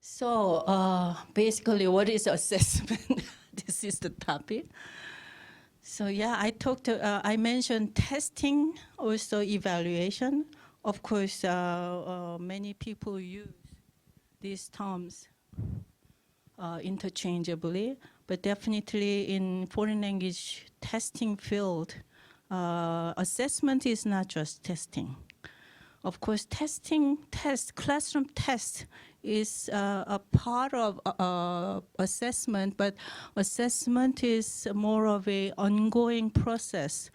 So basically, what is assessment? This is the topic. So yeah, I mentioned testing, also evaluation. Of course, many people use these terms interchangeably, but definitely in foreign language testing field, assessment is not just testing. Of course, classroom test is a part of assessment, but assessment is more of a ongoing process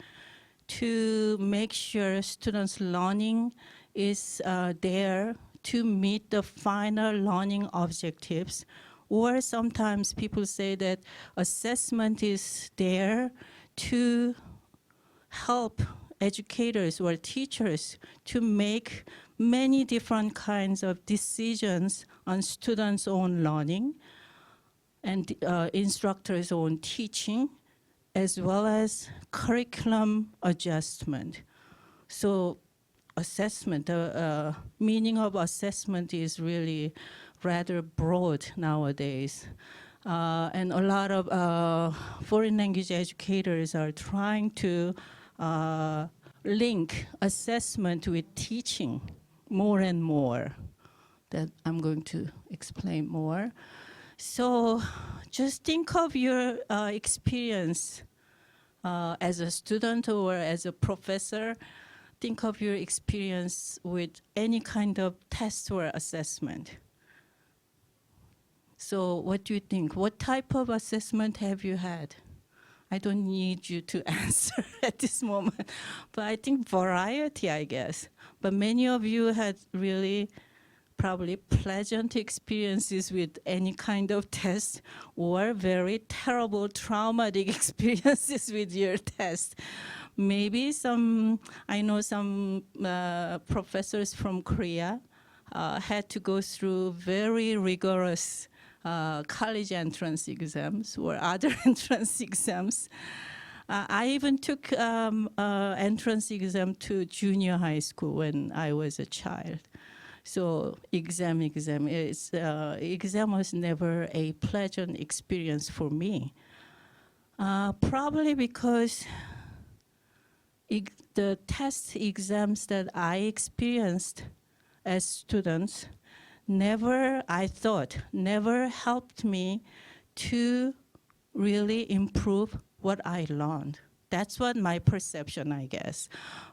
to make sure students' learning is there to meet the final learning objectives. Or sometimes people say that assessment is there to help educators or teachers to make many different kinds of decisions on students' own learning and instructors' own teaching, as well as curriculum adjustment. So assessment, the meaning of assessment is really rather broad nowadays. And a lot of foreign language educators are trying to link assessment with teaching more and more. That I'm going to explain more. So just think of your experience as a student or as a professor. Think of your experience with any kind of test or assessment. So what do you think? What type of assessment have you had? I don't need you to answer at this moment, but I think variety, I guess. But many of you had really probably pleasant experiences with any kind of test or very terrible traumatic experiences with your test. Maybe I know some professors from Korea had to go through very rigorous college entrance exams or other entrance exams. I even took entrance exam to junior high school when I was a child. So exam was never a pleasant experience for me. Probably because the test exams that I experienced as students never helped me to really improve what I learned. That's what my perception, I guess.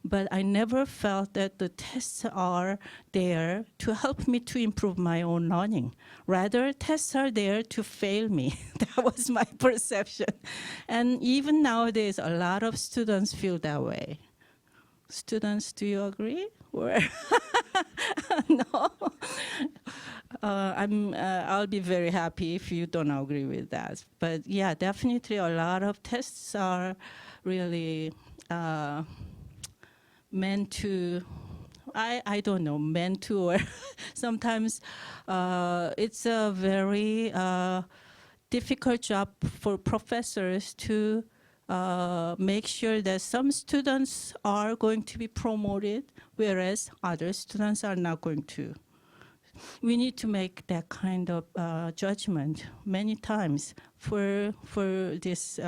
But I never felt that the tests are there to help me to improve my own learning. Rather, tests are there to fail me. That was my perception. And even nowadays, a lot of students feel that way. Students, do you agree? Or no? I'll be very happy if you don't agree with that. But yeah, definitely a lot of tests are really meant to, I don't know, meant to, or sometimes it's a very difficult job for professors to make sure that some students are going to be promoted, whereas other students are not going to. We need to make that kind of judgment many times for this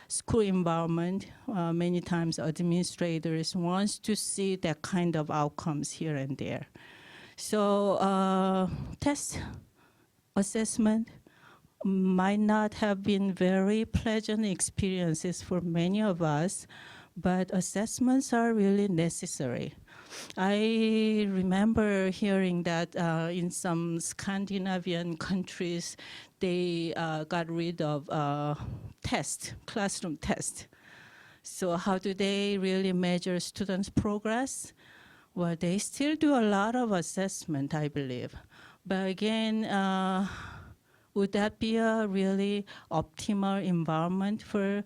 school environment. Many times administrators want to see that kind of outcomes here and there. So test assessment might not have been very pleasant experiences for many of us, but assessments are really necessary. I remember hearing that in some Scandinavian countries, they got rid of classroom test. So how do they really measure students' progress? Well, they still do a lot of assessment, I believe. But again, would that be a really optimal environment for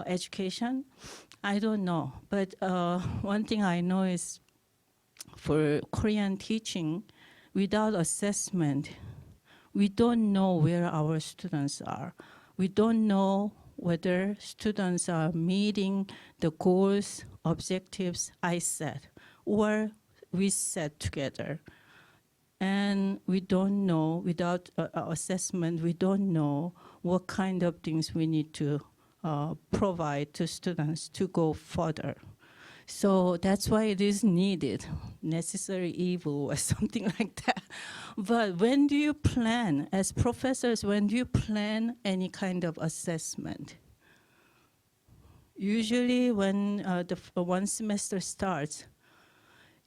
education? I don't know. But one thing I know is for Korean teaching, without assessment, we don't know where our students are. We don't know whether students are meeting the goals, objectives I set, or we set together. And we don't know, without assessment, we don't know what kind of things we need to provide to students to go further. So that's why it is needed, necessary evil or something like that. But when do you plan, as professors, when do you plan any kind of assessment? Usually when one semester starts,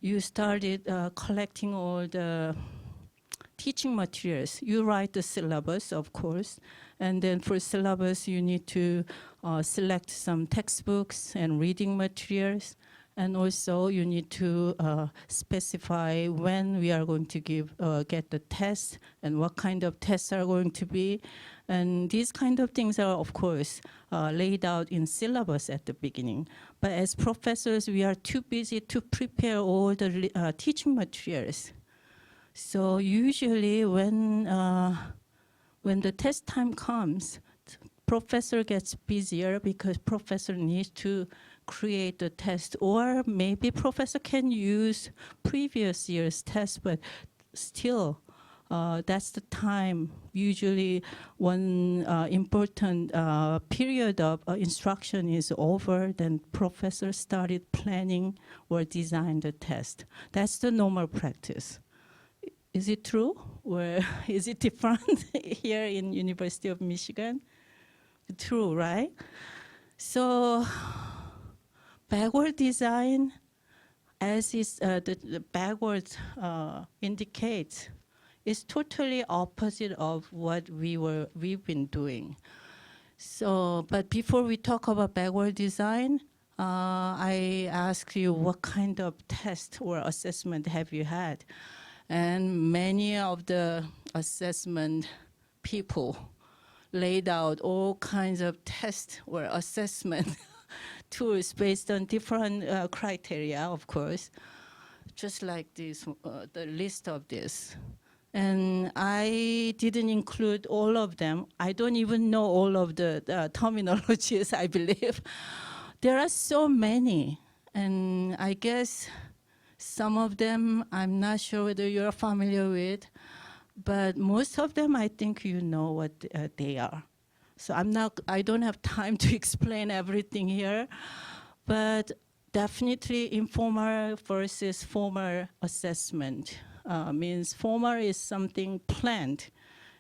you started collecting all the teaching materials. You write the syllabus, of course, and then for syllabus you need to select some textbooks and reading materials, and also you need to specify when we are going to get the test and what kind of tests are going to be. And these kind of things are, of course, laid out in syllabus at the beginning. But as professors, we are too busy to prepare all the teaching materials. So usually when the test time comes, professor gets busier because professor needs to create the test, or maybe professor can use previous year's test, but still that's the time. Usually one important period of instruction is over, then professor started planning or design the test. That's the normal practice. Is it true, or is it different here in University of Michigan? True, right? So backward design, as is the backwards indicates, is totally opposite of what we've been doing. So, but before we talk about backward design, I ask you what kind of test or assessment have you had? And many of the assessment people laid out all kinds of test or assessment tools based on different criteria, of course, just like this, the list of this. And I didn't include all of them. I don't even know all of the terminologies, I believe. There are so many, and I guess some of them I'm not sure whether you're familiar with, but most of them I think you know what they are. So I don't have time to explain everything here, but definitely informal versus formal assessment means formal is something planned,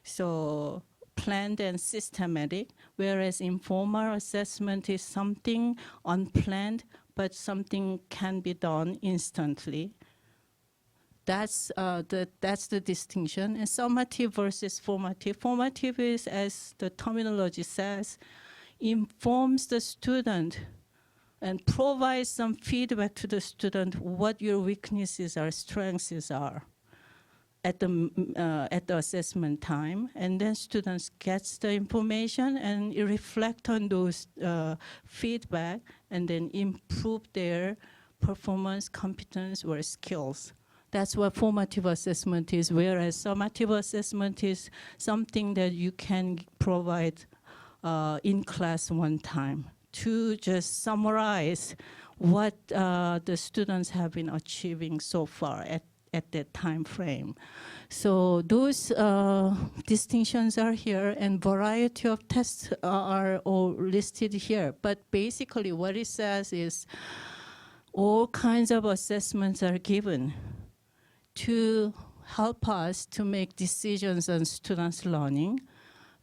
so planned and systematic, whereas informal assessment is something unplanned, but something can be done instantly. That's the distinction. And summative versus formative. Formative is, as the terminology says, informs the student and provides some feedback to the student what your weaknesses or strengths are at the assessment time, and then students gets the information and reflect on those feedback and then improve their performance, competence, or skills. That's what formative assessment is, whereas summative assessment is something that you can provide in class one time to just summarize what the students have been achieving so far at that time frame. So those distinctions are here, and variety of tests are all listed here. But basically what it says is all kinds of assessments are given to help us to make decisions on students' learning.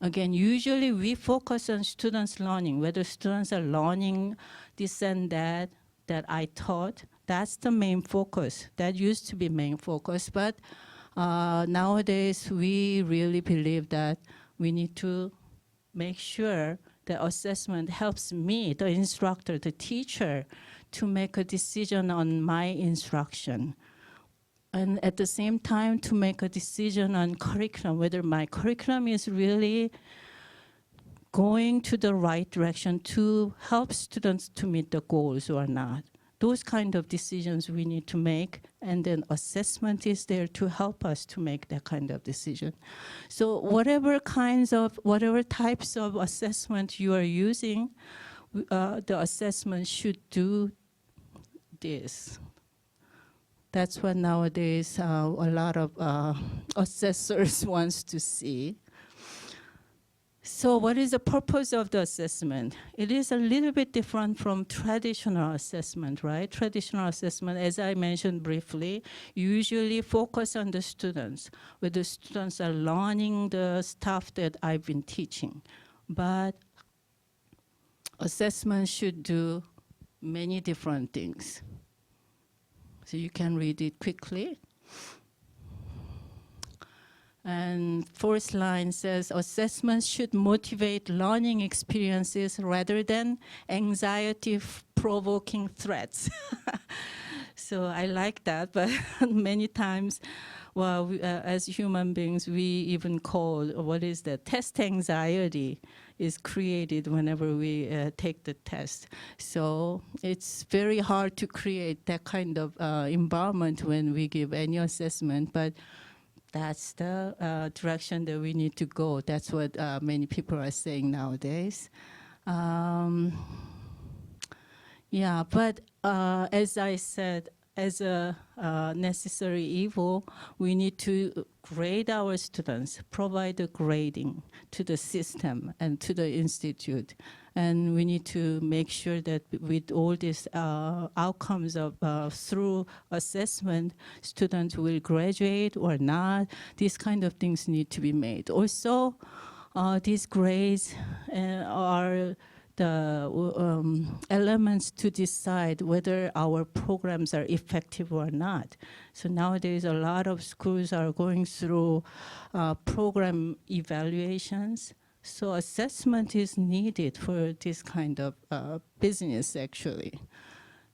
Again, usually we focus on students' learning, whether students are learning this and that I taught. That's the main focus. That used to be main focus, but nowadays we really believe that we need to make sure that assessment helps me, the instructor, the teacher, to make a decision on my instruction. And at the same time, to make a decision on curriculum, whether my curriculum is really going to the right direction to help students to meet the goals or not. Those kind of decisions we need to make, and then assessment is there to help us to make that kind of decision. So whatever types of assessment you are using, the assessment should do this. That's what nowadays a lot of assessors wants to see. So what is the purpose of the assessment? It is a little bit different from traditional assessment, right? Traditional assessment, as I mentioned briefly, usually focus on the students, where the students are learning the stuff that I've been teaching. But assessment should do many different things. So you can read it quickly. And fourth line says, assessments should motivate learning experiences rather than anxiety-provoking threats. So I like that, but many times, well, as human beings, we even call, what is that, test anxiety is created whenever we take the test. So it's very hard to create that kind of environment when we give any assessment, but that's the direction that we need to go. That's what many people are saying nowadays. Yeah, but as I said, as a necessary evil, we need to grade our students, provide the grading to the system and to the institute. And we need to make sure that with all these outcomes of through assessment, students will graduate or not. These kind of things need to be made. Also, these grades are the elements to decide whether our programs are effective or not. So nowadays, a lot of schools are going through program evaluations. So assessment is needed for this kind of business, actually.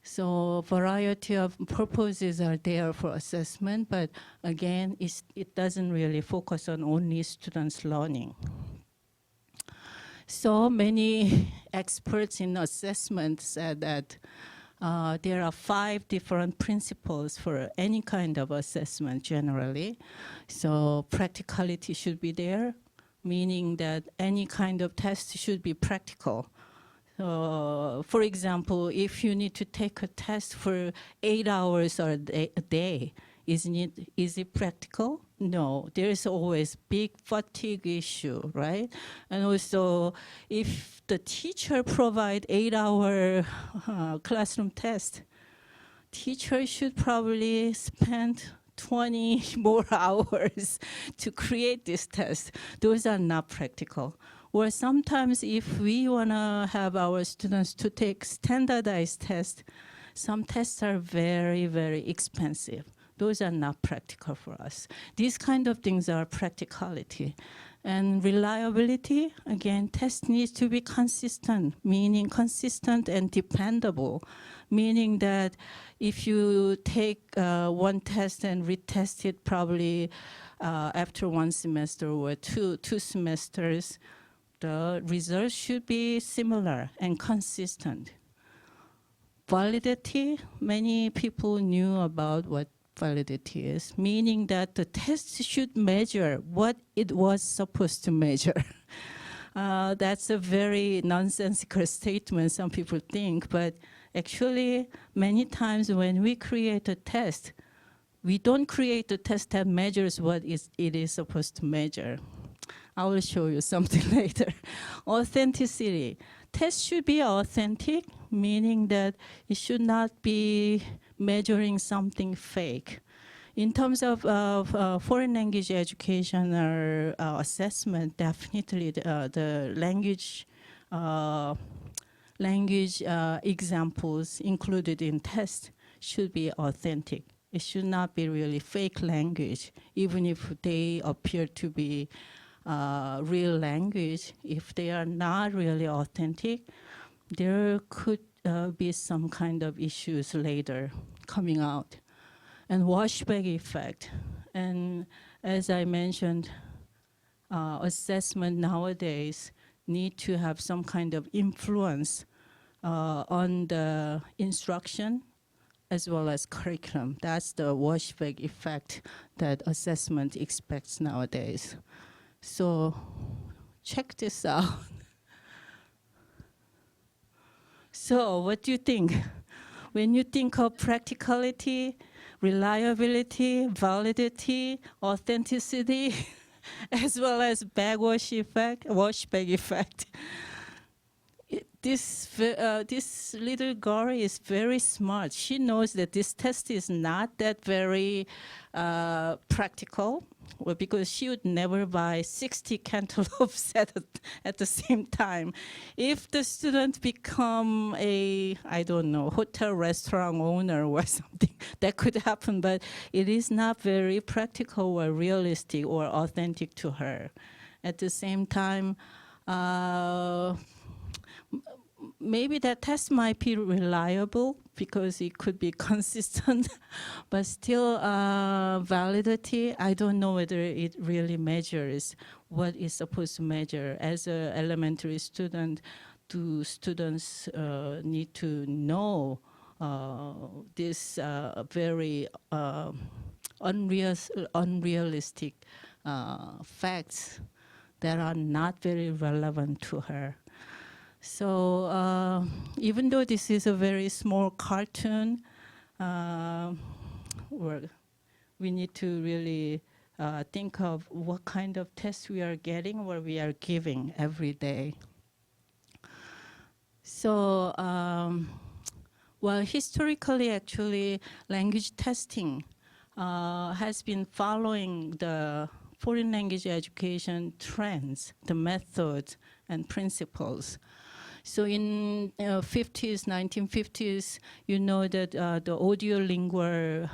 So variety of purposes are there for assessment, but again, it doesn't really focus on only students' learning. So many experts in assessment said that there are 5 different principles for any kind of assessment generally. So practicality should be there, meaning that any kind of test should be practical. For example, if you need to take a test for 8 hours or a day, is it practical? No, there is always big fatigue issue, right? And also, if the teacher provide 8-hour classroom test, teacher should probably spend 20 more hours to create this test. Those are not practical. Or sometimes if we wanna have our students to take standardized tests, some tests are very, very expensive. Those are not practical for us. These kind of things are practicality. And reliability, again, test needs to be consistent, meaning consistent and dependable, meaning that if you take one test and retest it probably after 1 semester or two semesters, the results should be similar and consistent. Validity, many people knew about what validity is, meaning that the test should measure what it was supposed to measure. That's a very nonsensical statement, some people think, but actually many times when we create a test, we don't create a test that measures what it is supposed to measure. I will show you something later. Authenticity. Test should be authentic, meaning that it should not be measuring something fake. In terms of foreign language education or assessment, definitely the language examples included in test should be authentic. It should not be really fake language, even if they appear to be real language. If they are not really authentic, there could be some kind of issues later coming out. And washback effect. And as I mentioned, assessment nowadays need to have some kind of influence on the instruction as well as curriculum. That's the washback effect that assessment expects nowadays. So check this out. So what do you think? When you think of practicality, reliability, validity, authenticity, as well as washback effect. This little girl is very smart. She knows that this test is not that very practical, well, because she would never buy 60 cantaloupes at the same time. If the student become a, I don't know, hotel restaurant owner or something, that could happen, but it is not very practical or realistic or authentic to her. At the same time, maybe that test might be reliable because it could be consistent, but still validity, I don't know whether it really measures what it's supposed to measure. As an elementary student, do students need to know this very unrealistic facts that are not very relevant to her? So even though this is a very small cartoon, we need to really think of what kind of tests we are getting or we are giving every day. So, well, historically, actually, language testing has been following the foreign language education trends, the methods and principles. So in 1950s, you know that the audiolingual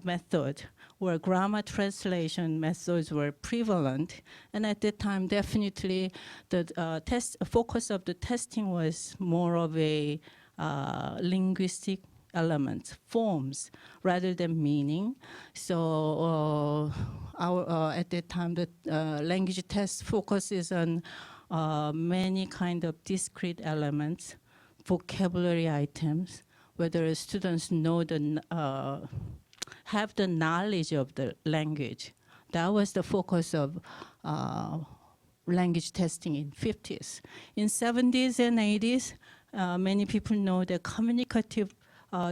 method or grammar translation methods were prevalent. And at that time, definitely the focus of the testing was more of a linguistic elements, forms, rather than meaning. So at that time, the language test focuses on many kind of discrete elements, vocabulary items, whether students know have the knowledge of the language. That was the focus of language testing in 50s. In 70s and 80s, many people know that communicative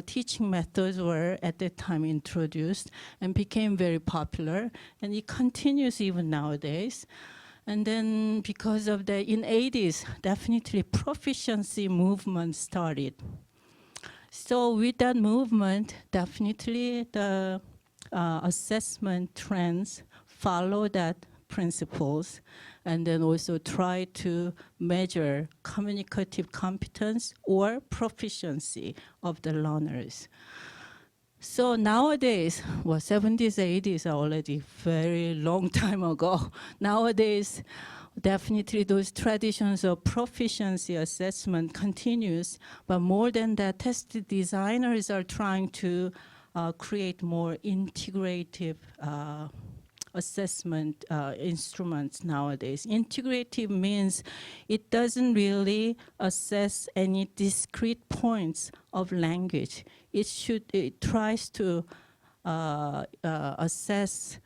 teaching methods were at that time introduced and became very popular, and it continues even nowadays. And then because of the, in 80s, definitely proficiency movement started. So with that movement, definitely the assessment trends follow that principles, and then also try to measure communicative competence or proficiency of the learners. So nowadays, well, 70s, 80s are already very long time ago. Nowadays, definitely those traditions of proficiency assessment continues, but more than that, test designers are trying to create more integrative assessment instruments nowadays. Integrative means it doesn't really assess any discrete points of language. It tries to assess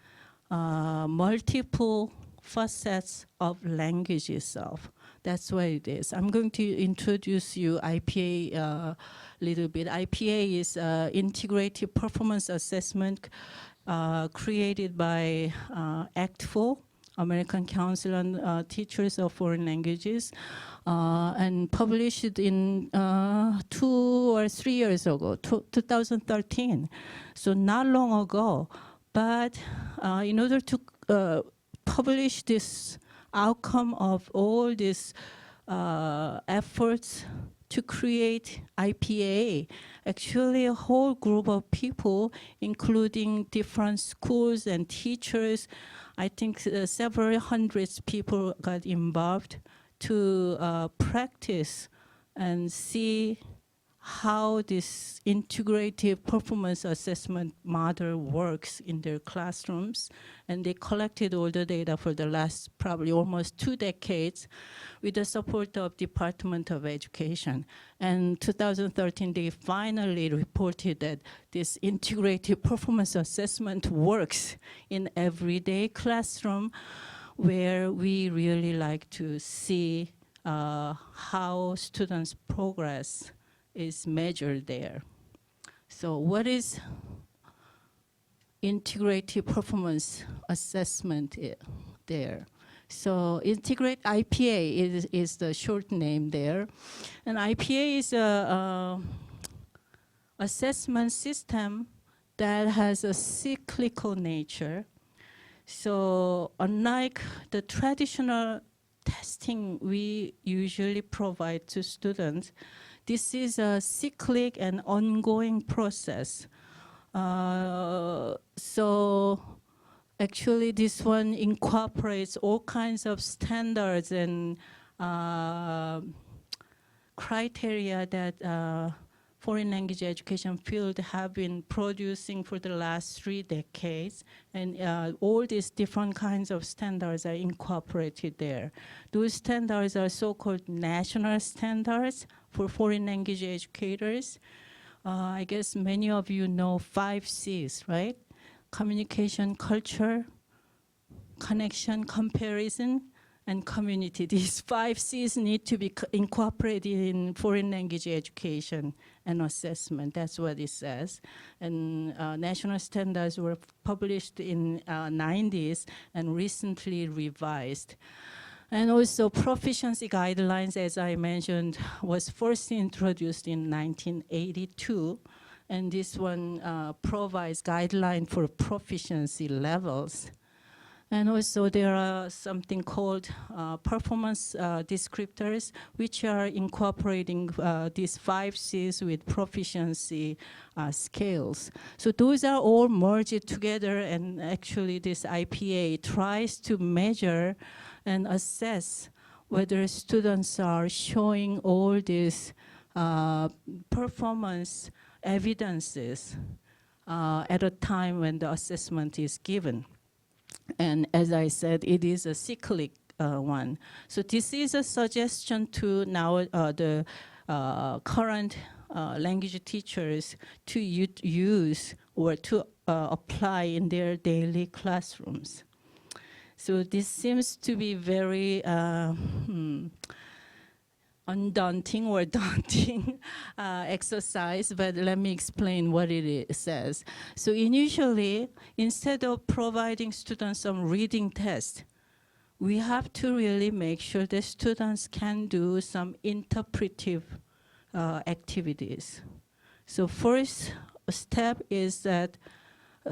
multiple facets of language itself. That's what it is. I'm going to introduce you IPA a little bit. IPA is Integrative Performance Assessment created by ACT4, American Council on Teachers of Foreign Languages, and published in 2 or 3 years ago, 2013. So not long ago. But in order to publish this outcome of all these efforts to create IPA, actually a whole group of people, including different schools and teachers, I think several hundreds people got involved to practice and see how this integrative performance assessment model works in their classrooms. And they collected all the data for the last probably almost 2 decades with the support of Department of Education. And 2013, they finally reported that this integrative performance assessment works in everyday classroom, where we really like to see how students' progress is measured there. So what is integrated performance assessment there. So integrate IPA is the short name there. And IPA is a assessment system that has a cyclical nature. So unlike the traditional testing we usually provide to students, this is a cyclic and ongoing process. So actually this one incorporates all kinds of standards and criteria that foreign language education field have been producing for the last 3 decades, and all these different kinds of standards are incorporated there. Those standards are so-called national standards for foreign language educators. I guess many of you know 5 C's, right? Communication, culture, connection, comparison, and community. These 5 C's need to be incorporated in foreign language education and assessment. That's what it says. And national standards were published in 90s and recently revised. And also proficiency guidelines, as I mentioned, was first introduced in 1982. And this one provides guideline for proficiency levels. And also there are something called performance descriptors, which are incorporating these 5 C's with proficiency scales. So those are all merged together, and actually this IPA tries to measure and assess whether students are showing all these performance evidences at a time when the assessment is given. And as I said, it is a cyclic one. So this is a suggestion to now the current language teachers to use or to apply in their daily classrooms. So this seems to be very undaunting or daunting exercise, but let me explain what it says. So initially, instead of providing students some reading test, we have to really make sure that students can do some interpretive activities. So first step is that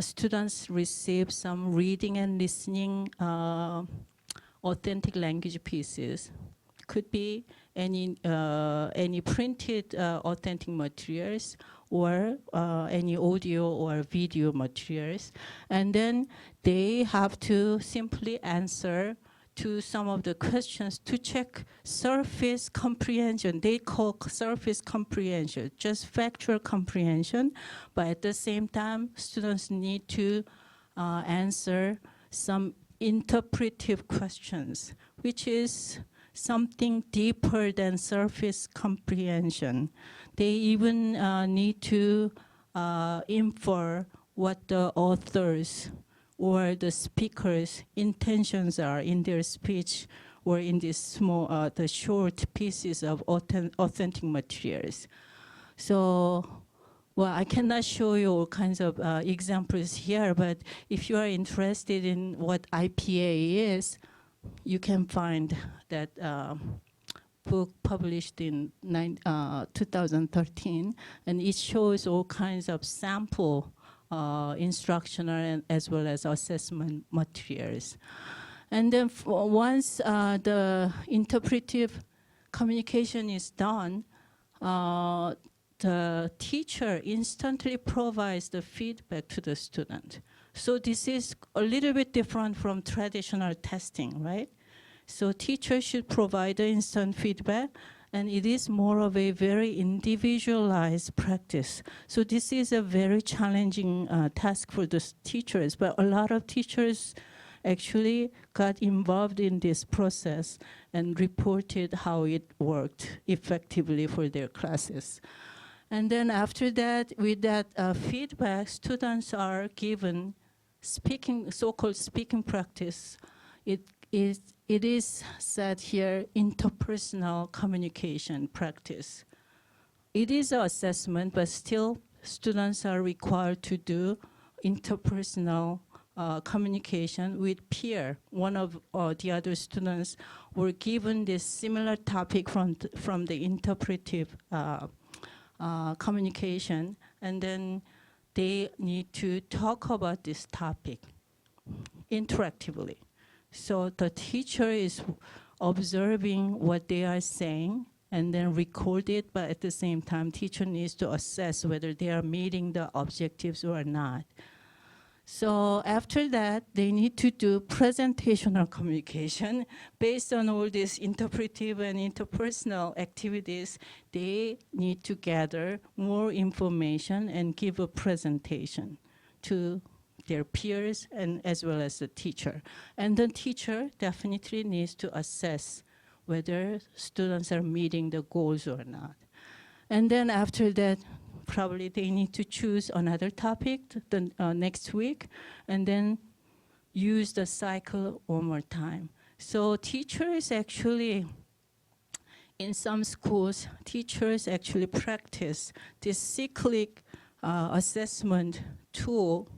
students receive some reading and listening authentic language pieces. Could be any printed authentic materials or any audio or video materials. And then they have to simply answer to some of the questions to check surface comprehension. They call surface comprehension, just factual comprehension, but at the same time, students need to answer some interpretive questions, which is something deeper than surface comprehension. They even need to infer what the authors or the speakers' intentions are in their speech or in these small, the short pieces of authentic materials. So, well, I cannot show you all kinds of examples here, but if you are interested in what IPA is, you can find that book published in 2013, and it shows all kinds of sample instructional and as well as assessment materials. And then once the interpretive communication is done, the teacher instantly provides the feedback to the student. So this is a little bit different from traditional testing, right? So teachers should provide the instant feedback, and it is more of a very individualized practice. So this is a very challenging task for the teachers, but a lot of teachers actually got involved in this process and reported how it worked effectively for their classes. And then after that, with that feedback, students are given speaking, so-called speaking practice. It is said here, interpersonal communication practice. It is an assessment, but still students are required to do interpersonal communication with peer. One of the other students were given this similar topic from the interpretive communication, and then they need to talk about this topic interactively. So the teacher is observing what they are saying and then record it, but at the same time, teacher needs to assess whether they are meeting the objectives or not. So after that, they need to do presentational communication. Based on all these interpretive and interpersonal activities, they need to gather more information and give a presentation to their peers and as well as the teacher. And the teacher definitely needs to assess whether students are meeting the goals or not. And then after that, probably they need to choose another topic the next week and then use the cycle one more time. So teachers actually, in some schools, teachers actually practice this cyclic assessment tool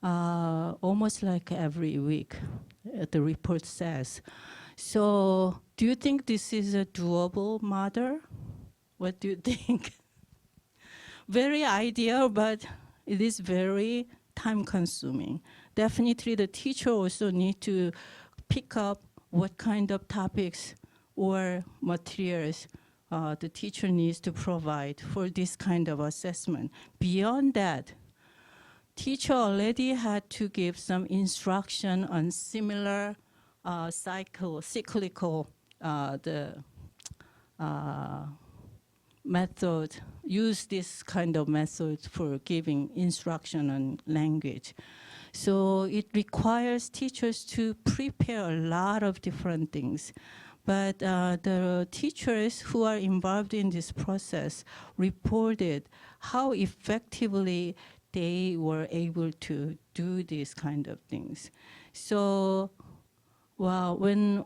almost like every week, the report says. So do you think this is a doable model? What do you think? Very ideal, but it is very time consuming. Definitely the teacher also need to pick up what kind of topics or materials the teacher needs to provide for this kind of assessment. Beyond that, teacher already had to give some instruction on similar cyclical method, use this kind of method for giving instruction on language. So it requires teachers to prepare a lot of different things. But the teachers who are involved in this process reported how effectively they were able to do these kind of things. So, well, when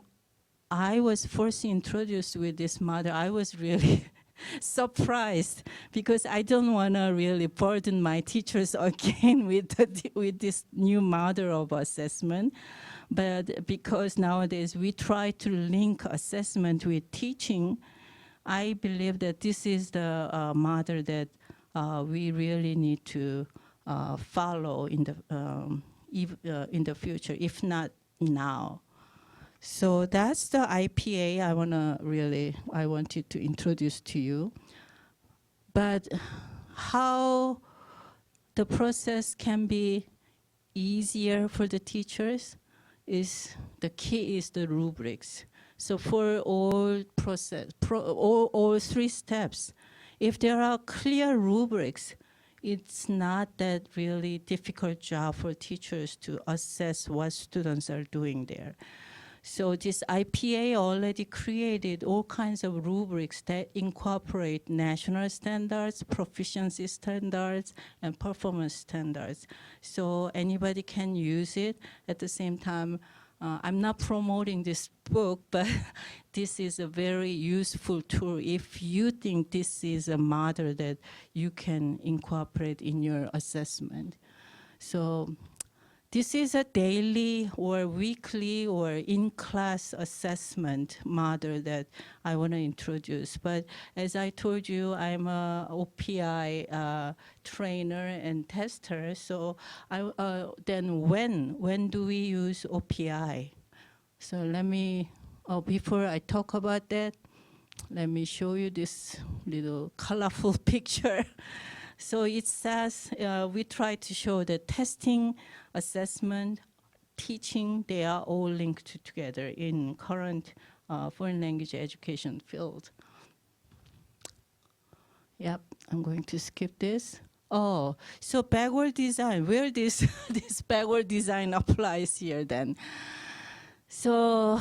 I was first introduced with this model, I was really surprised because I don't want to really burden my teachers again with this new model of assessment. But because nowadays we try to link assessment with teaching, I believe that this is the model that we really need to follow in the future, if not now. So that's the IPA I wanted to introduce to you. But how the process can be easier for the teachers is the key is the rubrics. So for all all three steps, if there are clear rubrics, it's not that really difficult job for teachers to assess what students are doing there. So this IPA already created all kinds of rubrics that incorporate national standards, proficiency standards, and performance standards. So anybody can use it. At the same time, I'm not promoting this book, but this is a very useful tool if you think this is a model that you can incorporate in your assessment. So this is a daily or weekly or in-class assessment model that I want to introduce. But as I told you, I'm a OPI trainer and tester. So then when do we use OPI? So let me, before I talk about that, let me show you this little colorful picture. So it says, we try to show that testing, assessment, teaching, they are all linked together in current foreign language education field. Yep, I'm going to skip this. Oh, so backward design, where this backward design applies here then? So,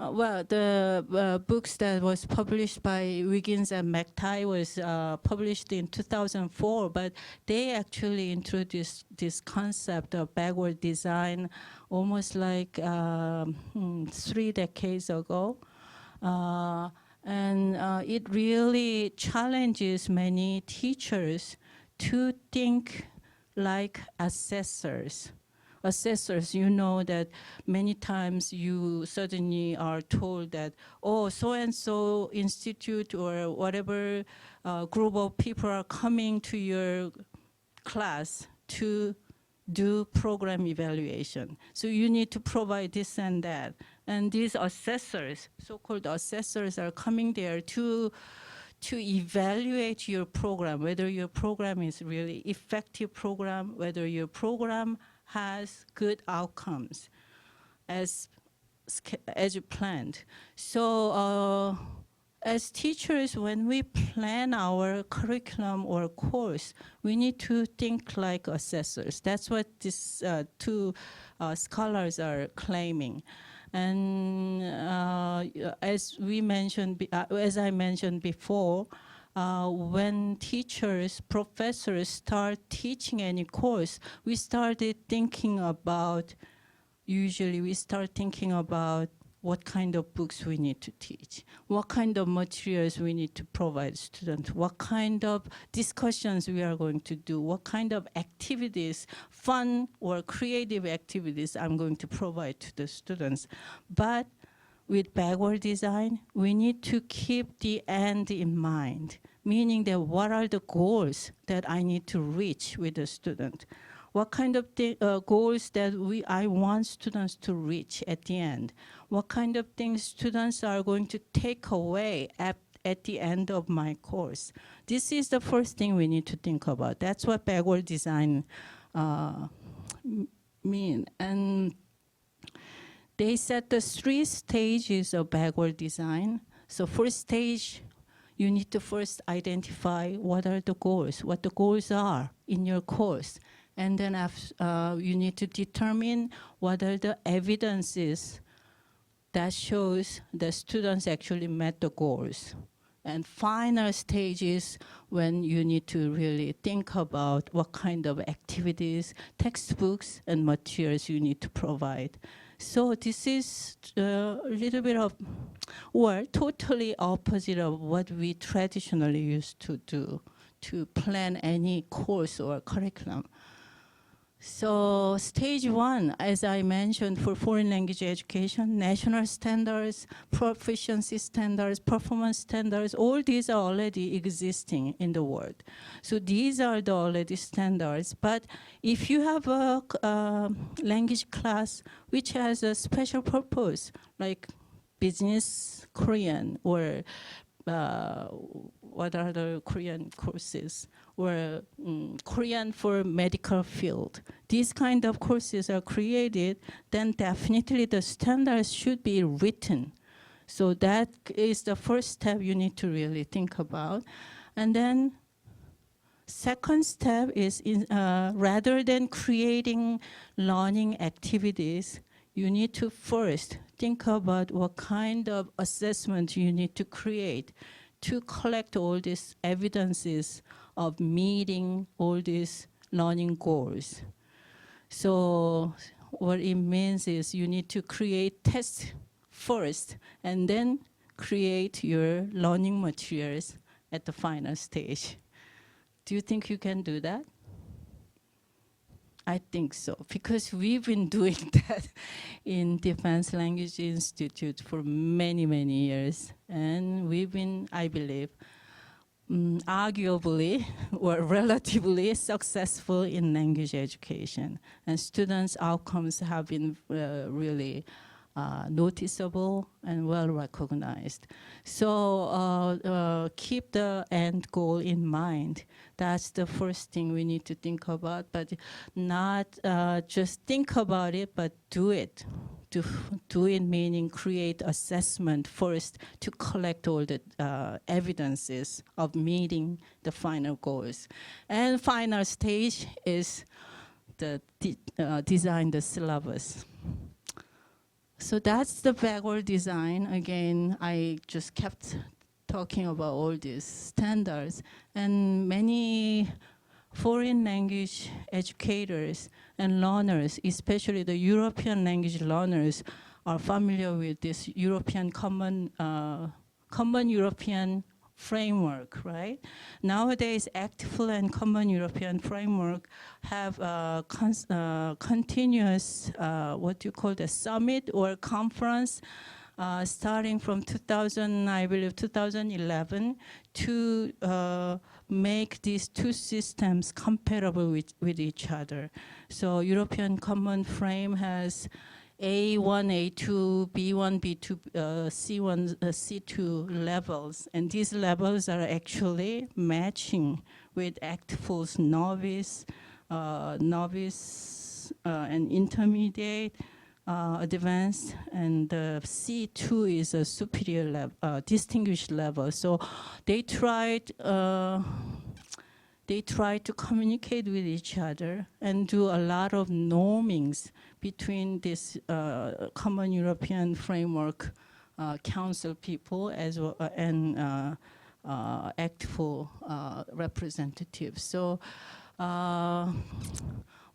well, the books that was published by Wiggins and McTighe was published in 2004, but they actually introduced this concept of backward design almost like 3 decades ago. And it really challenges many teachers to think like assessors. Assessors, you know that many times you suddenly are told that, oh, so-and-so institute or whatever group of people are coming to your class to do program evaluation. So you need to provide this and that. And these assessors, so-called assessors, are coming there to evaluate your program, whether your program is really effective program, whether your program has good outcomes as you planned. So as teachers, when we plan our curriculum or course, we need to think like assessors. That's what these two scholars are claiming. And as I mentioned before, when teachers, professors start teaching any course, we started thinking about, usually we start thinking about what kind of books we need to teach, what kind of materials we need to provide students, what kind of discussions we are going to do, what kind of activities, fun or creative activities I'm going to provide to the students. But with backward design, we need to keep the end in mind, meaning that what are the goals that I need to reach with the student? What kind of goals that I want students to reach at the end? What kind of things students are going to take away at the end of my course? This is the first thing we need to think about. That's what backward design mean. And they set the 3 stages of backward design. So first stage, you need to first identify what are the goals, what the goals are in your course. And then you need to determine what are the evidences that shows the students actually met the goals. And final stage is when you need to really think about what kind of activities, textbooks, and materials you need to provide. So this is a little bit of, or totally opposite of what we traditionally used to do to plan any course or curriculum. So stage 1, as I mentioned, for foreign language education, national standards, proficiency standards, performance standards, all these are already existing in the world. So these are the already standards. But if you have a language class which has a special purpose, like business Korean or what are the Korean courses, or Korean for medical field. These kind of courses are created, then definitely the standards should be written. So that is the first step you need to really think about. And then second step is rather than creating learning activities, you need to first think about what kind of assessment you need to create to collect all these evidences of meeting all these learning goals. So what it means is you need to create tests first and then create your learning materials at the final stage. Do you think you can do that? I think so, because we've been doing that in Defense Language Institute for many, many years. And we've been, I believe, arguably or relatively successful in language education. And students' outcomes have been really noticeable and well recognized. So keep the end goal in mind. That's the first thing we need to think about, but not just think about it, but do it. Do it meaning create assessment first to collect all the evidences of meeting the final goals. And final stage is the design the syllabus. So that's the backward design. Again, I just kept talking about all these standards. And many foreign language educators and learners, especially the European language learners, are familiar with this European common European framework, right? Nowadays, Actful and Common European Framework have continuous, what you call the summit or conference, starting from 2000, I believe 2011, to make these two systems comparable with each other. So European Common Frame has A1, A2, B1, B2, C1, C2 levels, and these levels are actually matching with Actful's novice, and intermediate, advanced, and C2 is a superior level, distinguished level. So they tried to communicate with each other and do a lot of normings between this Common European Framework Council people as well and Actful representatives. So well,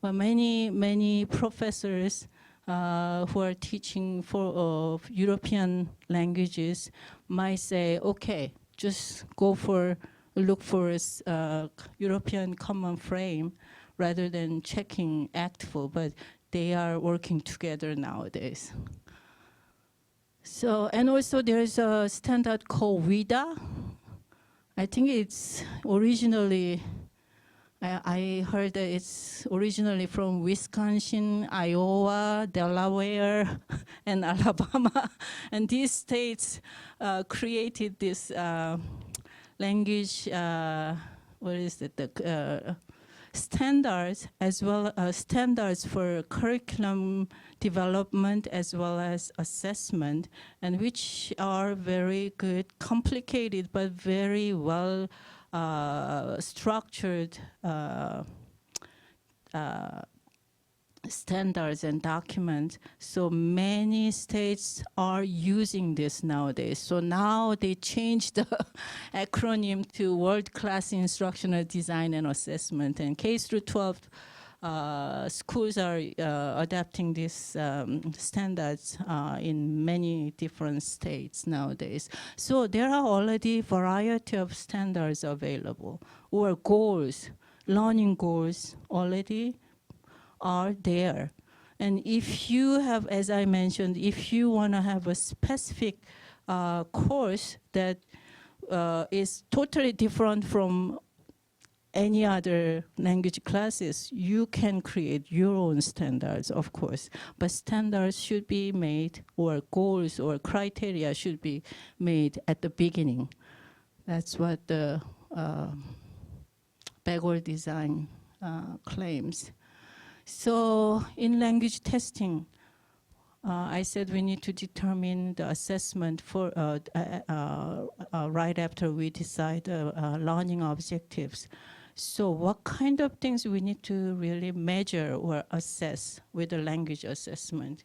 many professors who are teaching for European languages might say, okay, just look for a European Common Frame rather than checking Actful, but they are working together nowadays. So, and also there's a standard called WIDA. I think it's originally, I heard that it's originally from Wisconsin, Iowa, Delaware, and Alabama. And these states created this language, what is it, the standards, as well as standards for curriculum development as well as assessment, and which are very good, complicated, but very well structured standards and documents. So many states are using this nowadays. So now they changed the acronym to World-Class Instructional Design and Assessment. And K through 12 schools are adapting these standards in many different states nowadays. So there are already variety of standards available, or goals, learning goals already are there. And if you have, as I mentioned, if you want to have a specific course that is totally different from any other language classes, you can create your own standards, of course. But standards should be made, or goals or criteria should be made at the beginning. That's what the backward design claims. So in language testing, I said we need to determine the assessment for right after we decide learning objectives. So what kind of things we need to really measure or assess with the language assessment?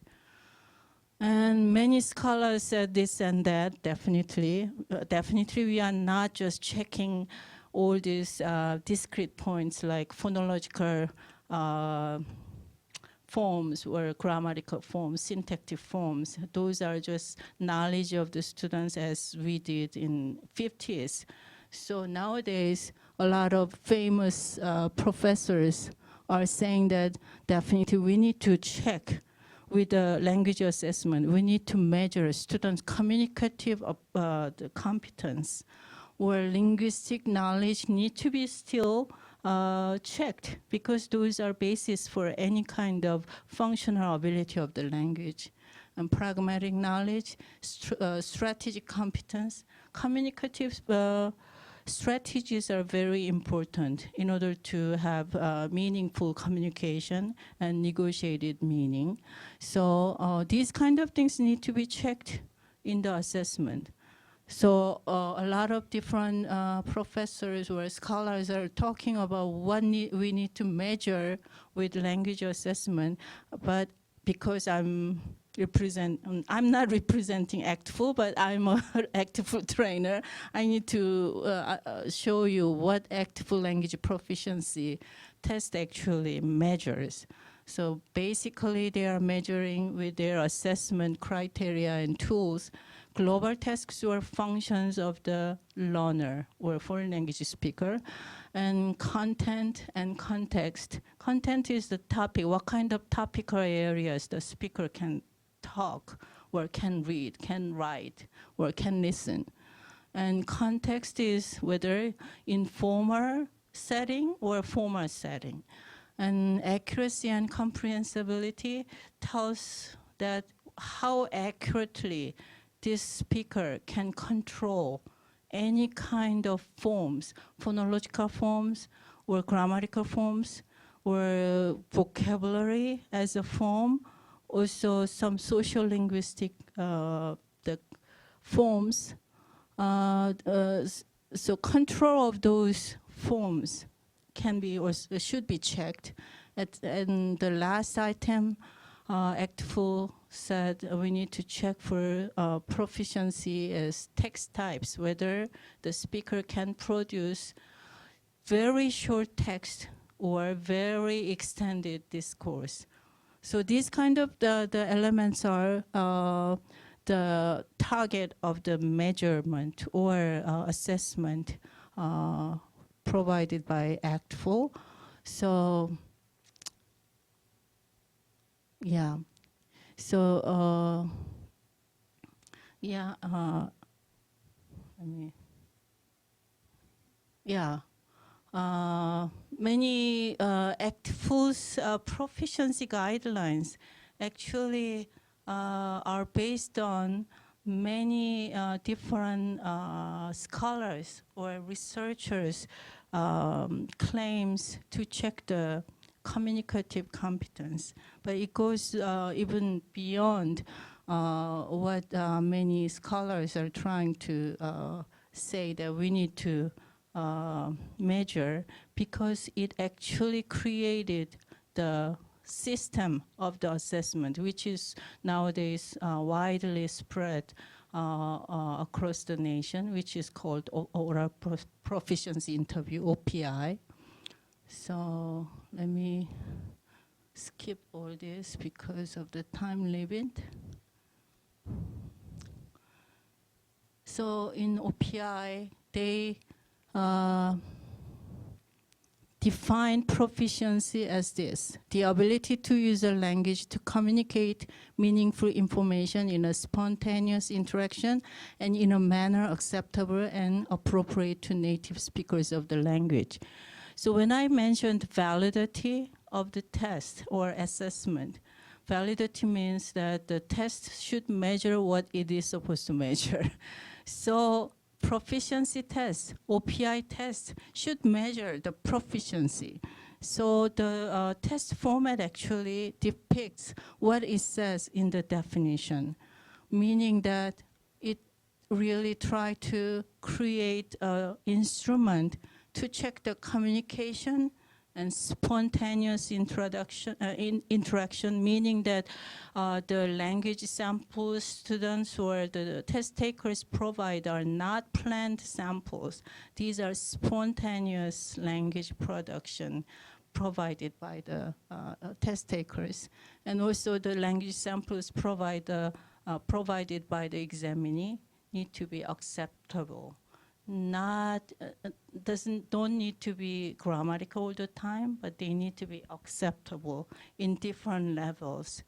And many scholars said this and that, definitely. Definitely we are not just checking all these discrete points like phonological forms or grammatical forms, syntactic forms. Those are just knowledge of the students as we did in 50s. So nowadays, a lot of famous professors are saying that definitely we need to check with the language assessment. We need to measure students' communicative the competence, or linguistic knowledge need to be still checked, because those are basis for any kind of functional ability of the language. And pragmatic knowledge, strategic competence, communicative strategies are very important in order to have meaningful communication and negotiated meaning. So these kind of things need to be checked in the assessment. So a lot of different professors or scholars are talking about what we need to measure with language assessment, but because I'm not representing Actful, but I'm an Actful trainer, I need to show you what Actful language proficiency test actually measures. So basically they are measuring with their assessment criteria and tools global tasks or functions of the learner or foreign language speaker, and content and context. Content is the topic, what kind of topical areas the speaker can talk or can read, can write, or can listen. And context is whether informal setting or formal setting. And accuracy and comprehensibility tells that how accurately this speaker can control any kind of forms, phonological forms or grammatical forms or vocabulary as a form, also some social linguistic the forms. So control of those forms can be or should be checked. And the last item, Act 4 said we need to check for proficiency as text types, whether the speaker can produce very short text or very extended discourse. So these kind of the elements are the target of the measurement or assessment provided by Act 4. So, yeah. So, yeah, many Act 4's proficiency guidelines actually are based on many different scholars or researchers claims to check the communicative competence. But it goes even beyond what many scholars are trying to say that we need to measure, because it actually created the system of the assessment, which is nowadays widely spread across the nation, which is called Oral Proficiency Interview, OPI. So let me skip all this because of the time limit. So in OPI, they define proficiency as this: the ability to use a language to communicate meaningful information in a spontaneous interaction and in a manner acceptable and appropriate to native speakers of the language. So when I mentioned validity of the test or assessment, validity means that the test should measure what it is supposed to measure. So proficiency test, OPI test, should measure the proficiency. So the test format actually depicts what it says in the definition, meaning that it really tried to create an instrument to check the communication and spontaneous interaction, meaning that the language samples students or the test takers provide are not planned samples. These are spontaneous language production provided by the test takers. And also the language samples provided by the examinee need to be acceptable. Don't need to be grammatical all the time, but they need to be acceptable in different levels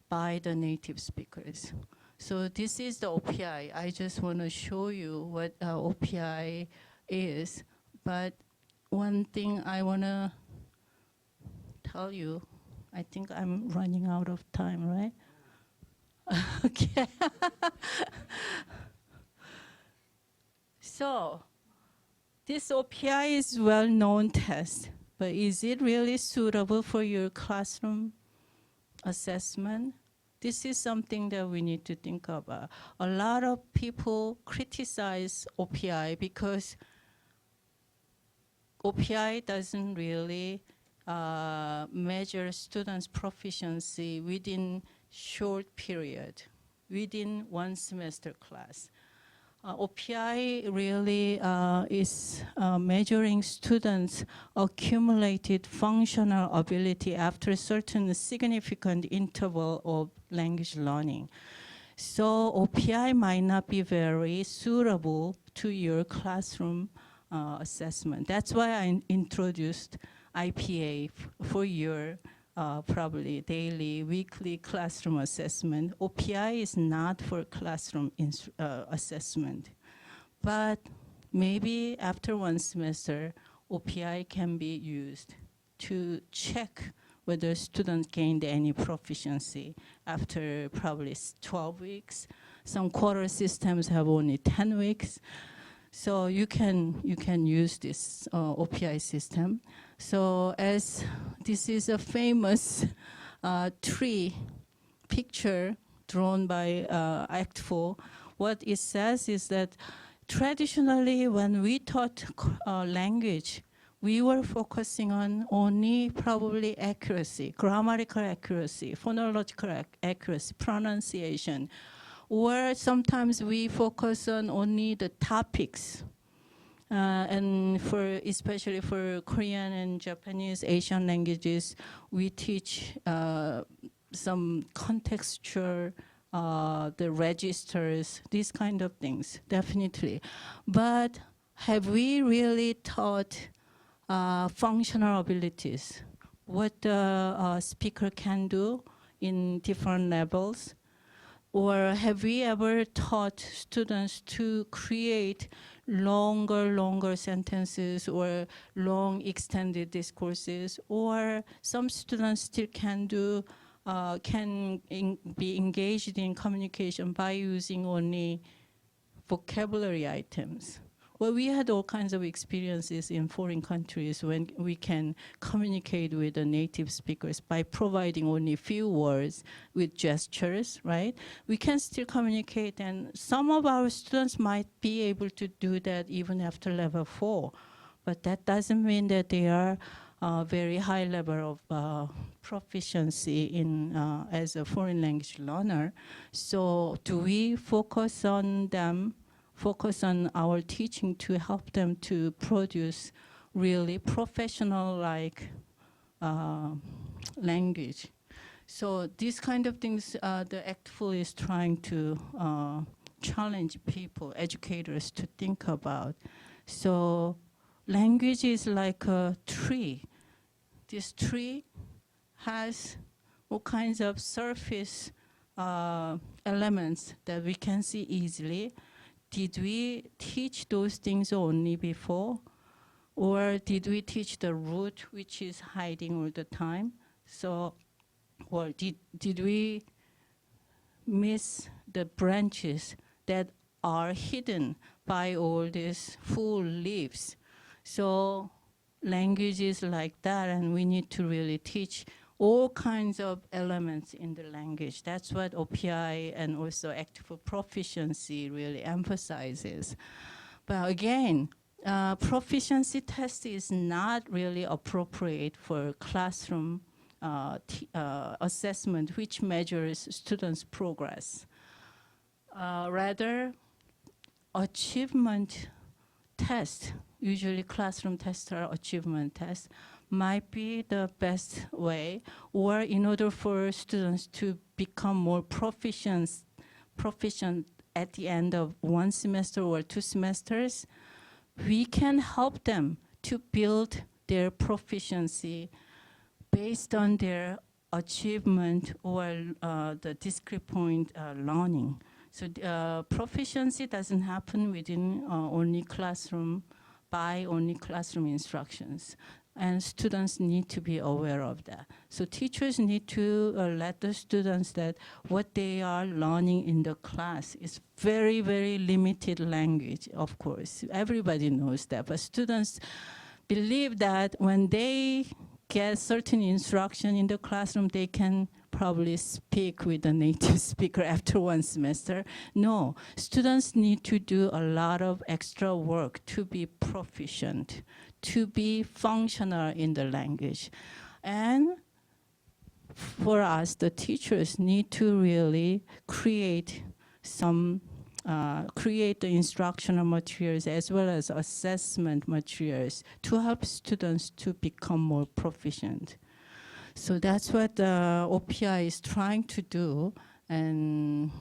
by the native speakers. So this is the OPI. I just want to show you what OPI is. But one thing I want to tell you, I think I'm running out of time, right? Okay. So this OPI is well-known test, but is it really suitable for your classroom assessment? This is something that we need to think about. A lot of people criticize OPI because OPI doesn't really measure students' proficiency within short period, within one semester class. OPI really is measuring students' accumulated functional ability after a certain significant interval of language learning. So OPI might not be very suitable to your classroom assessment. That's why I introduced IPA for your probably daily, weekly classroom assessment. OPI is not for classroom assessment. But maybe after one semester, OPI can be used to check whether students gained any proficiency after probably 12 weeks. Some quarter systems have only 10 weeks. So you can use this OPI system. So as this is a famous tree picture drawn by Act 4, what it says is that traditionally, when we taught language, we were focusing on only probably accuracy, grammatical accuracy, phonological accuracy, pronunciation, or sometimes we focus on only the topics. And especially for Korean and Japanese, Asian languages, we teach some contextual the registers, these kind of things, definitely. But have we really taught functional abilities? What the speaker can do in different levels? Or have we ever taught students to create longer sentences or long extended discourses? Or some students still can do be engaged in communication by using only vocabulary items. Well, we had all kinds of experiences in foreign countries when we can communicate with the native speakers by providing only few words with gestures, right? We can still communicate, and some of our students might be able to do that even after level 4. But that doesn't mean that they are very high level of proficiency in as a foreign language learner. So do we focus on them, focus on our teaching to help them to produce really professional-like language? So these kind of things, the Act 4 is trying to challenge people, educators, to think about. So language is like a tree. This tree has all kinds of surface elements that we can see easily. Did we teach those things only before? Or did we teach the root, which is hiding all the time? So, or did we miss the branches that are hidden by all these full leaves? So language is like that, and we need to really teach all kinds of elements in the language. That's what OPI and also Act 4 Proficiency really emphasizes. But again, proficiency test is not really appropriate for classroom assessment, which measures students' progress. Rather, achievement test, usually classroom tests are achievement tests, might be the best way, or in order for students to become more proficient at the end of one semester or 2 semesters, we can help them to build their proficiency based on their achievement or the discrete point learning. So proficiency doesn't happen within only classroom, by only classroom instructions. And students need to be aware of that. So teachers need to let the students that what they are learning in the class is very, very limited language, of course. Everybody knows that, but students believe that when they get certain instruction in the classroom, they can probably speak with a native speaker after one semester. No, students need to do a lot of extra work to be proficient, to be functional in the language. And for us, the teachers need to really create some create the instructional materials as well as assessment materials to help students to become more proficient. So that's what OPI is trying to do. And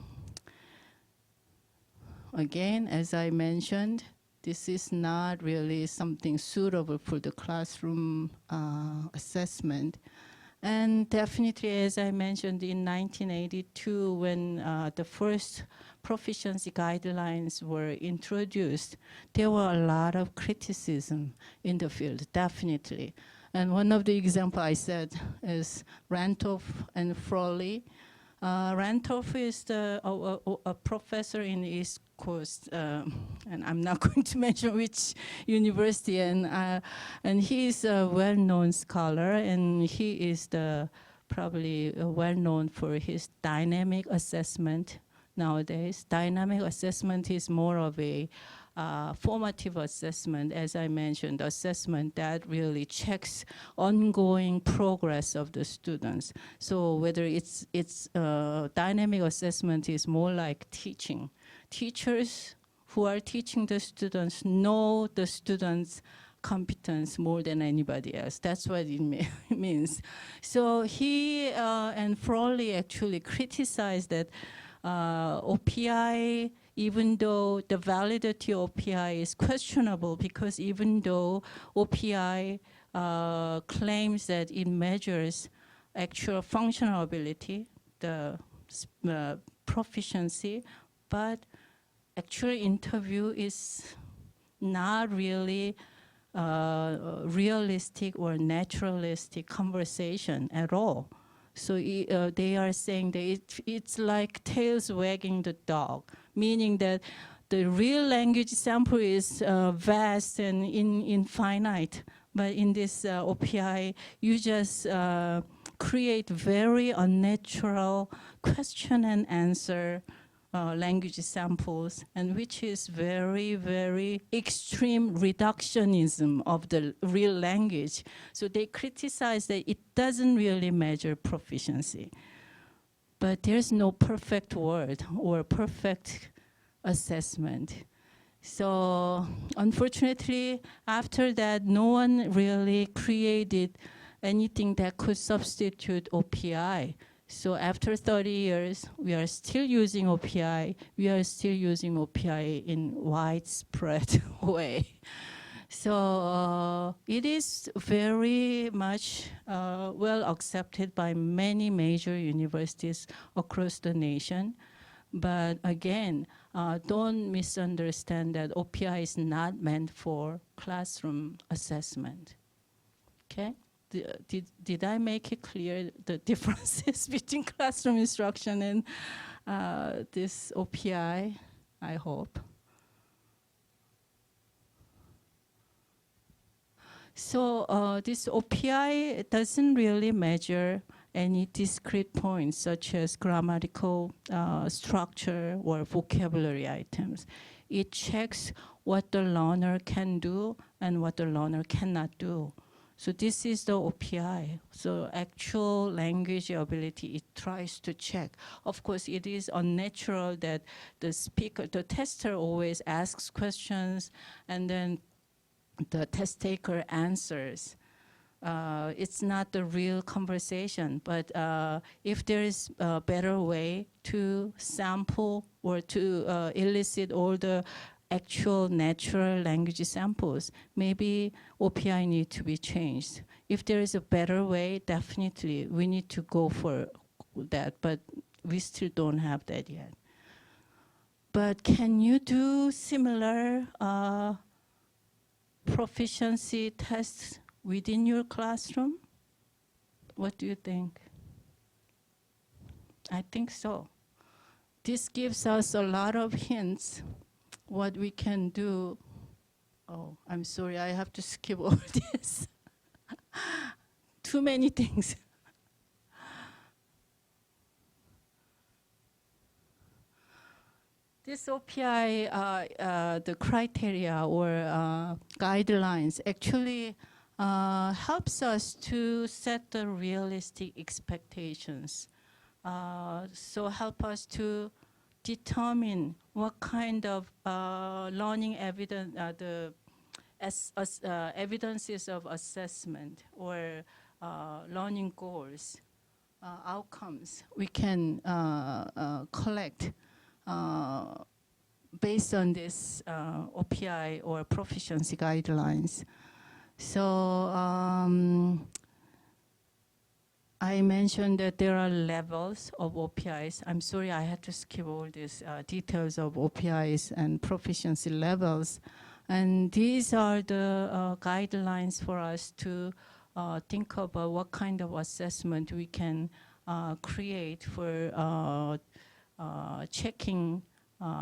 again, as I mentioned, this is not really something suitable for the classroom assessment. And definitely, as I mentioned, in 1982, when the first proficiency guidelines were introduced, there were a lot of criticism in the field, definitely. And one of the examples I said is Rantoff and Frawley. Rantoff is a professor in the East Coast, and I'm not going to mention which university, and he's a well-known scholar, and he is probably well-known for his dynamic assessment nowadays. Dynamic assessment is more of a formative assessment, as I mentioned, assessment that really checks ongoing progress of the students. So whether it's dynamic assessment is more like teaching. Teachers who are teaching the students know the students' competence more than anybody else. That's what it means. So he and Frawley actually criticized that OPI, even though the validity of OPI is questionable, because even though OPI claims that it measures actual functional ability, the proficiency, but actual interview is not really realistic or naturalistic conversation at all. So they are saying that it's like tails wagging the dog, meaning that the real language sample is vast and infinite. But in this OPI, you just create very unnatural question and answer language samples, and which is very, very extreme reductionism of the real language. So they criticize that it doesn't really measure proficiency. But there's no perfect word or perfect assessment. So unfortunately, after that, no one really created anything that could substitute OPI. So after 30 years, we are still using OPI. We are still using OPI in widespread way. So it is very much well accepted by many major universities across the nation. But again, don't misunderstand that OPI is not meant for classroom assessment. Okay? Did I make it clear the differences between classroom instruction and this OPI? I hope. So this OPI doesn't really measure any discrete points such as grammatical structure or vocabulary items. It checks what the learner can do and what the learner cannot do. So this is the OPI. So actual language ability, it tries to check. Of course, it is unnatural that the speaker, the tester always asks questions and then the test taker answers. It's not the real conversation, but if there is a better way to sample or to elicit all the actual natural language samples, maybe OPI need to be changed. If there is a better way, definitely we need to go for that, but we still don't have that yet. But can you do similar proficiency tests within your classroom? What do you think? I think so. This gives us a lot of hints what we can do. Oh, I'm sorry, I have to skip all this. Too many things. This OPI, the criteria or guidelines actually helps us to set the realistic expectations. So help us to determine what kind of learning evidence, evidences of assessment or learning goals, outcomes we can collect based on this OPI or proficiency guidelines. So I mentioned that there are levels of OPIs. I'm sorry, I had to skip all these details of OPIs and proficiency levels. And these are the guidelines for us to think about what kind of assessment we can create for checking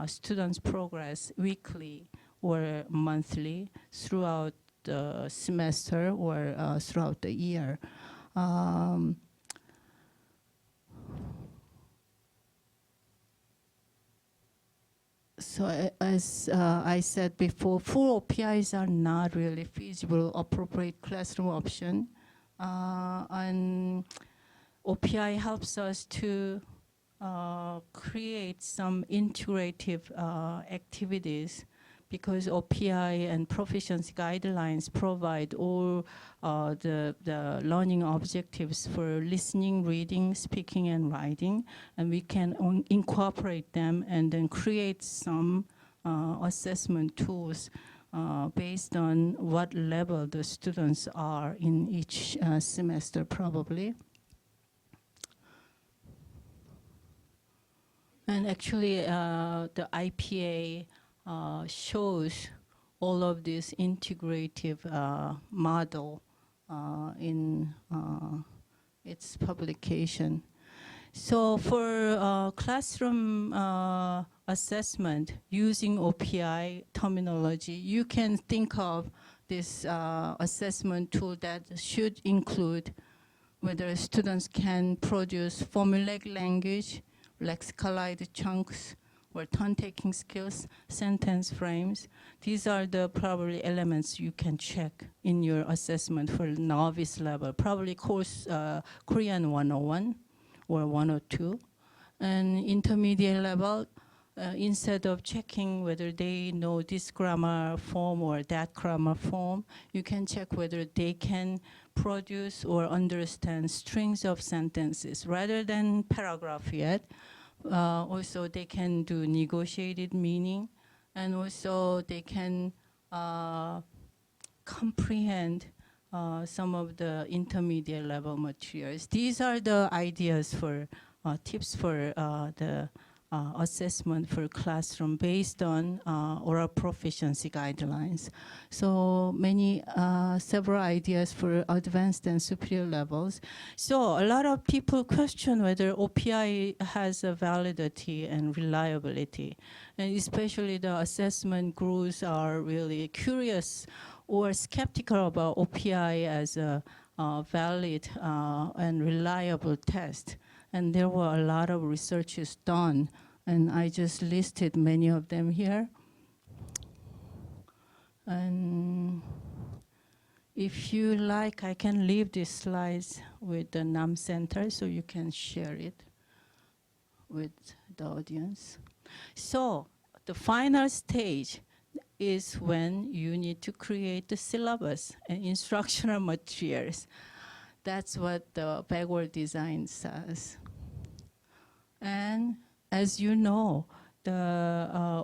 students' progress weekly or monthly throughout the semester or throughout the year. So as I said before, full OPIs are not really feasible, appropriate classroom option. And OPI helps us to create some integrative activities because OPI and proficiency guidelines provide all the learning objectives for listening, reading, speaking, and writing, and we can incorporate them and then create some assessment tools based on what level the students are in each semester probably. And actually, the IPA shows all of this integrative model in its publication. So for classroom assessment using OPI terminology, you can think of this assessment tool that should include whether students can produce formulaic language, lexicalized chunks, or turn-taking skills, sentence frames. These are the probably elements you can check in your assessment for novice level, probably course Korean 101 or 102. And intermediate level, instead of checking whether they know this grammar form or that grammar form, you can check whether they can produce or understand strings of sentences rather than paragraph yet. Also, they can do negotiated meaning, and also they can comprehend some of the intermediate level materials. These are the ideas for tips for the assessment for classroom based on oral proficiency guidelines. So several ideas for advanced and superior levels. So a lot of people question whether OPI has a validity and reliability. And especially the assessment groups are really curious or skeptical about OPI as a valid and reliable test. And there were a lot of researches done, and I just listed many of them here. And if you like, I can leave these slides with the NAM Center so you can share it with the audience. So the final stage is when you need to create the syllabus and instructional materials. That's what the backward design says. And as you know, the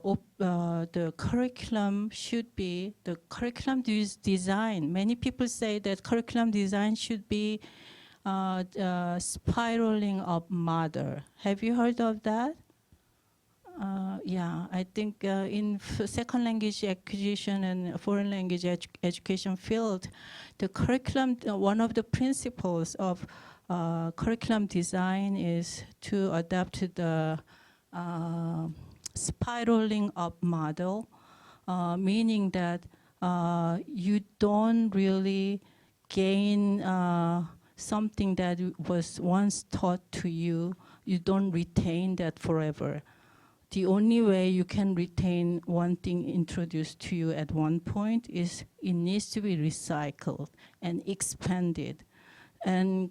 curriculum should be, the curriculum design, many people say that curriculum design should be spiraling up model. Have you heard of that? Yeah, I think in second language acquisition and foreign language education field, the curriculum, one of the principles of curriculum design is to adapt the spiraling up model, meaning that you don't really gain something that was once taught to you, you don't retain that forever. The only way you can retain one thing introduced to you at one point is it needs to be recycled and expanded. And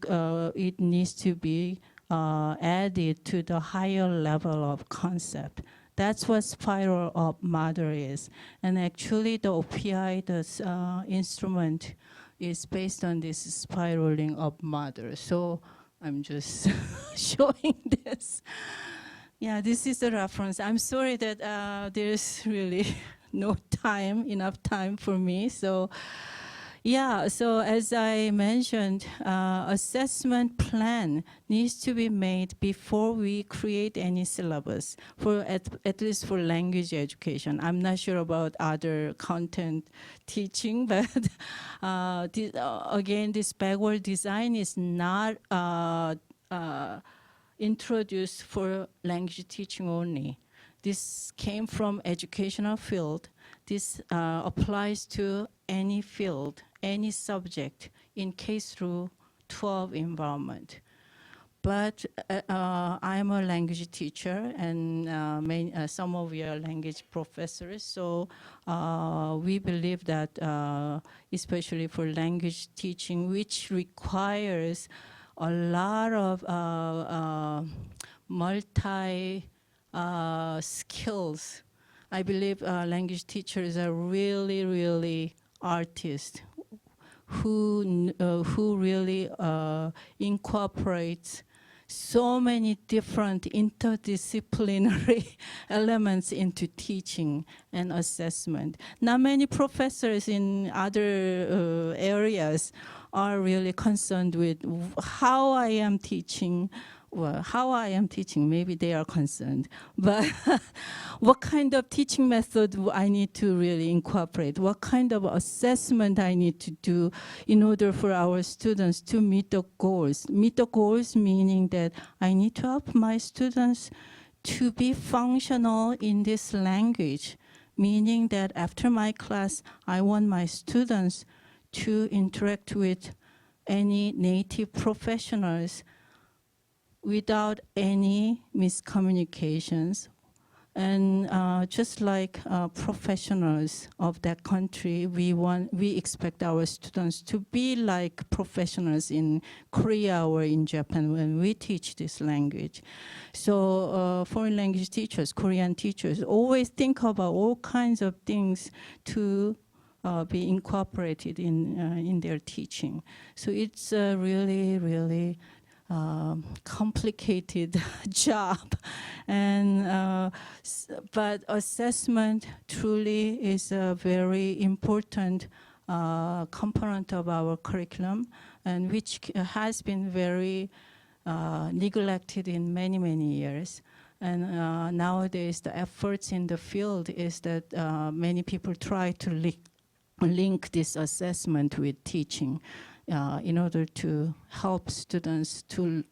it needs to be added to the higher level of concept. That's what spiral up model is. And actually the OPI, the instrument, is based on this spiraling up model. So I'm just showing this. Yeah, this is the reference. I'm sorry that there's really no time, enough time for me. So, yeah, so as I mentioned, assessment plan needs to be made before we create any syllabus, for at least for language education. I'm not sure about other content teaching, but again, this backward design is not introduced for language teaching only. This came from educational field. This applies to any field, any subject in K through 12 environment. But I'm a language teacher, and some of you are language professors. So we believe that, especially for language teaching, which requires a lot of multi skills. I believe language teachers are really, really artists who really incorporates so many different interdisciplinary elements into teaching and assessment. Not many professors in other areas are really concerned with how I am teaching. Well, how I am teaching, maybe they are concerned, but what kind of teaching method I need to really incorporate, what kind of assessment I need to do in order for our students to meet the goals. Meet the goals meaning that I need to help my students to be functional in this language, meaning that after my class, I want my students to interact with any native professionals without any miscommunications. And just like professionals of that country, we expect our students to be like professionals in Korea or in Japan when we teach this language. So foreign language teachers, Korean teachers, always think about all kinds of things to be incorporated in their teaching. So it's really, really complicated job, and but assessment truly is a very important component of our curriculum, and which has been very neglected in many, many years. And nowadays the efforts in the field is that many people try to link this assessment with teaching. In order to help students to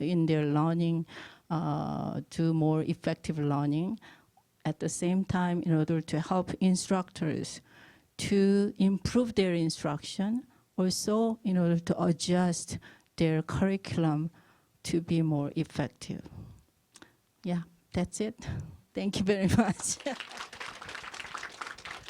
in their learning, to more effective learning. At the same time, in order to help instructors to improve their instruction, also in order to adjust their curriculum to be more effective. Yeah, that's it. Thank you very much.